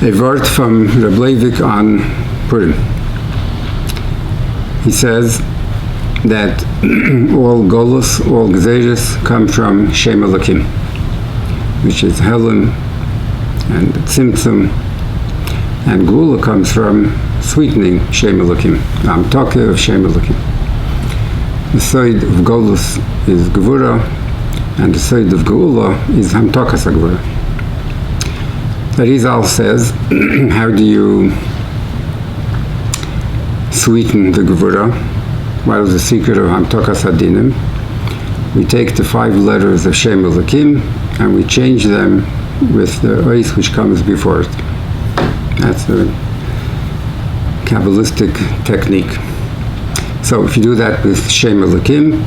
A word from Reb Levik on Purim. He says that all Golus, all Gezeres come from Shem Elokim, which is Helim and Tzimtzum, and Geula comes from sweetening Shem Elokim, Hamtokah of Shem Elokim. The side of Golus is Gevura, and the side of Geula is Hamtokas HaGevura. The Rizal says, how do you sweeten the Gevura? What is the secret of Hamtokas Hadinim? We take the 5 letters of Shem Elokim and we change them with the ois which comes before it. That's a Kabbalistic technique. So if you do that with Shem Elokim,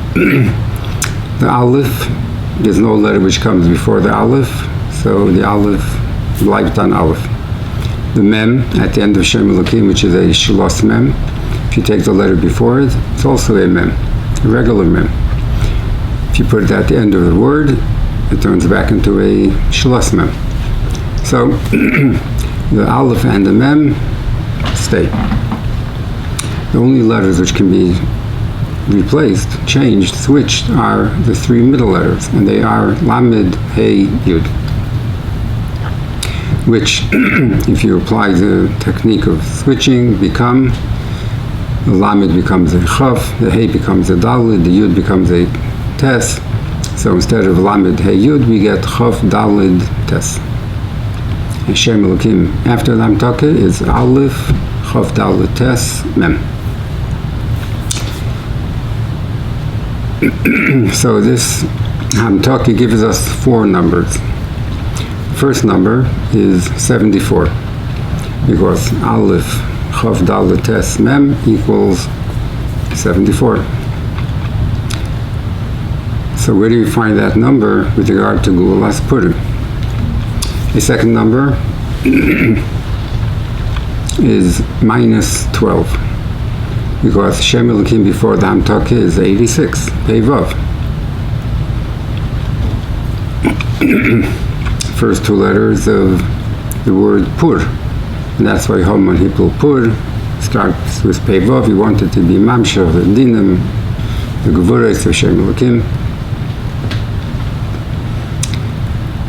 the Aleph, there's no letter which comes before the Aleph, so the Aleph bleibt an Aleph. The Mem at the end of Shem Elokim, which is a Shlos Mem, if you take the letter before it, it's also a Mem, a regular Mem. If you put it at the end of the word, it turns back into a Shlos Mem. So the Aleph and the Mem stay. The only letters which can be replaced, changed, switched are the 3 middle letters, and they are Lamed, Hey, Yud, which, if you apply the technique of switching, become, the Lamed becomes a Chaf, the Hey becomes a Dalid, the Yud becomes a Tes. So instead of Lamed, Hey, Yud, we get Chaf, Dalid, Tes. And Shem Elokim after the Hamtokah is Aleph, Chaf, Dalid, Tes, Mem. So this Hamtokah gives us 4 numbers. First number is 74, because Aleph, Chav, Dalet, Tes, Mem equals 74. So where do you find that number with regard to Geulas Purim? The second number is minus 12, because Shem Elokim before the Hamtokah is 86, Pei Vav. First 2 letters of the word Pur, and that's why Haman Hipul Pur starts with Pei Vav. He wanted to be Mamsha, the Dinim, the Gevuras of Shem Elokim.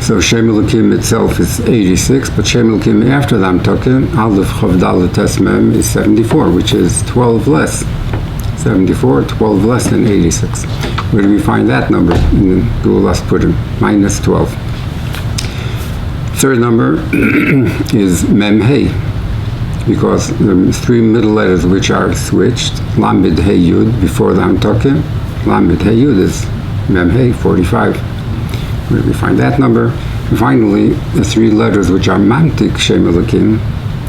So Shem Elokim itself is 86, but Shem Elokim after the Hamtokah, Aleph, Chav, Dalet, Tes, Mem, is 74, which is 12 less. 74, 12 less than 86. Where do we find that number in the Geulas Purim? Minus 12. Third number is Mem Hey, because the 3 middle letters which are switched, Lamed Hey Yud before the Hamtokah, Lamed Hey Yud is Mem Hey, 45. Where do we find that number? And finally, the 3 letters which are Mantik Shem Elokim,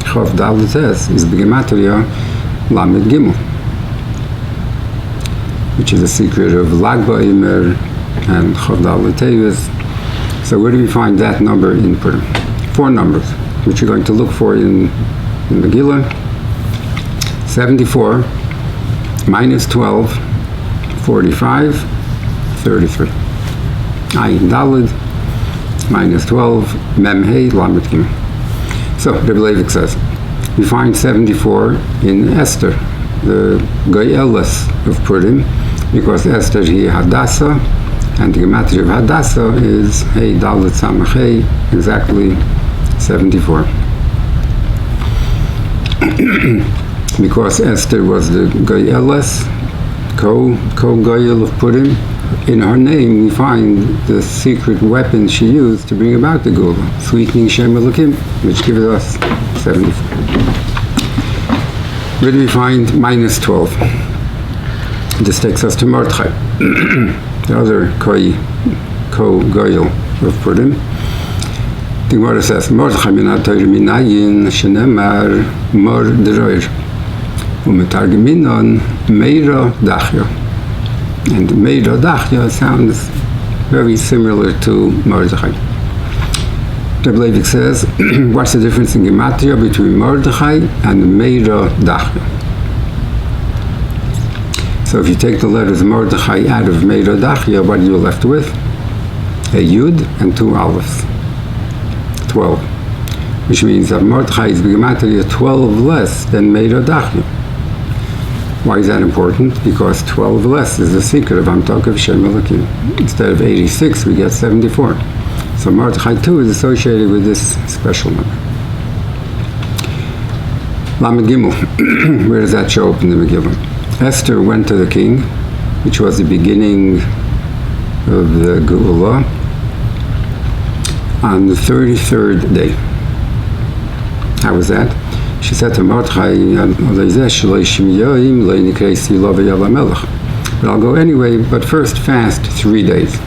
Chav, Dalet, Tes, is B'Gematria Lamed Gimel, which is a secret of Lag BaOmer and Chav, Dalet, Tevis. So where do we find that number in Purim? 4 numbers, which you're going to look for in Megillah. 74, minus 12, 45, 33. Ayin Dalid, minus 12, Mem Hey, Lamed Gimel. So Reb Levik says, we find 74 in Esther, the Goyeles of Purim, because Esther he Hadassah, and the Gematria of Hadassah is Hey Dalet Samach Hey, exactly 74. Because Esther was the Goyeles, co-Goyel of Purim, in her name we find the secret weapon she used to bring about the Geula, sweetening Shem Elokim, which gives us 74. Where do we find minus 12? This takes us to Mordechai, the other co-Goyel of Purim. The Gemara says, Mordechai min ha-Torah minayin shenemar mor deroir umetargeminon meira dachya. And meira dachya sounds very similar to Mordechai. Reb Levik says, what's the difference in Gematria between Mordechai and meira dachya? So if you take the letters Mordechai out of Meira Dachya, what are you left with? A Yud and 2 Aleph. 12. which means that Mordechai is b'gematria 12 less than Meir Adachya. Why is that important? Because 12 less is the secret of Hamtakav Shem Elokim. Instead of 86, we get 74. So Mordechai too is associated with this special number. Lamed Gimel. Where does that show up in the Megillah? Esther went to the king, which was the beginning of the Geula, on the 33rd day. How was that? She said to Mordechai, but I'll go anyway, but first fast 3 days.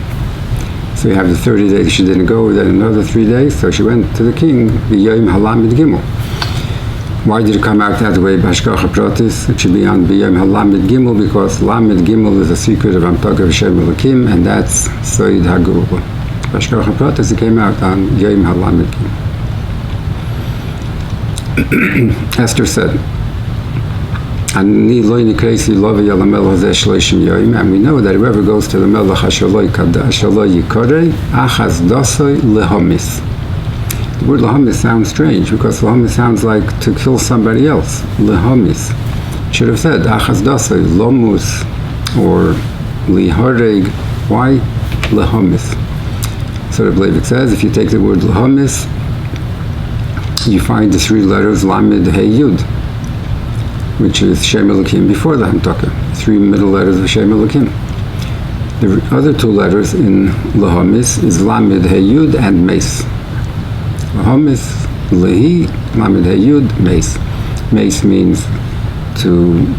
So you have the 30 days she didn't go, then another 3 days, so she went to the king, B'yom Halamed Gimel. Why did it come out that way? B'hashgacha pratis, it should be on B'yom Halamed Gimel, because Lamed Gimel is a secret of Hamtakav Shem Elokim, and that's Soid HaGeula. B'hashgacha pratis, it came out on Yom Halamed Gimel. Esther said, and we know that whoever goes to the Melech Hashaloi Yikorei, Achaz Dosoi Lehomis. The word Lehomis sounds strange because Lehomis sounds like to kill somebody else. Lehomis. Should have said Achaz Dosoi Lomus or Lihoreg. Why Lehomis? So Reb Levik says, if you take the word Lehomis, you find the 3 letters Lamed Hey Yud, which is Shem Elokim before the Hamtaka. 3 middle letters of Shem Elokim. The other 2 letters in Lehomis is Lamed Hey Yud and Meis. Lehomis, Lehi, Lamed Hey Yud, Meis. Meis means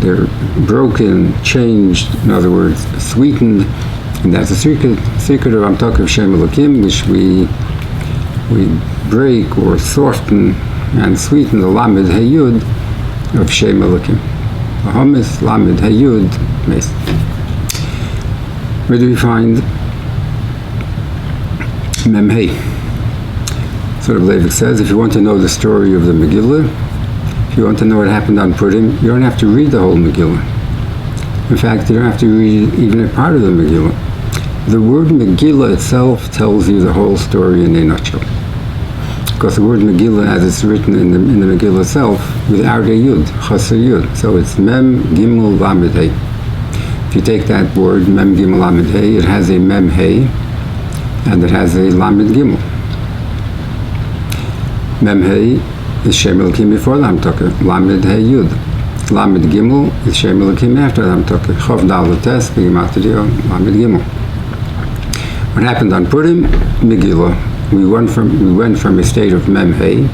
they're broken, changed, in other words, sweetened, and that's the secret of Hamtaka of Shem Elokim, which we break or soften and sweeten the Lamed Hey Yud of Shem Elokim. Lehomis, Lamed Hey Yud, Meis. Where do we find Mem Hey? So Reb Levik says, if you want to know the story of the Megillah, if you want to know what happened on Purim, you don't have to read the whole Megillah. In fact, you don't have to read even a part of the Megillah. The word Megillah itself tells you the whole story in a nutshell. Because the word Megillah, as it's written in the Megillah itself, without a Yud, Chaser Yud. So it's Mem Gimel Lamed Hey. If you take that word, Mem Gimel Lamed Hey, it has a Mem Hey, and it has a Lamed Gimel. Mem Hey is Shem Elokim before the Hamtaka. Lamed Hey Yud. Lamed Gimel is Shem Elokim after the Hamtaka. Chav Dal Tes, B'Gematria, Lamed Gimel. What happened on Purim? Megillah. We went from a state of Mem Hey,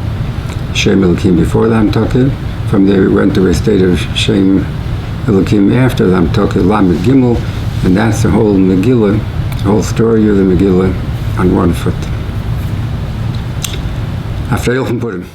Shem Elokim before the Hamtaka. From there we went to a state of Shem Elokim after the Hamtaka, Lamed Gimel, and that's the whole Megillah, the whole story of the Megillah on one foot. After On Purim.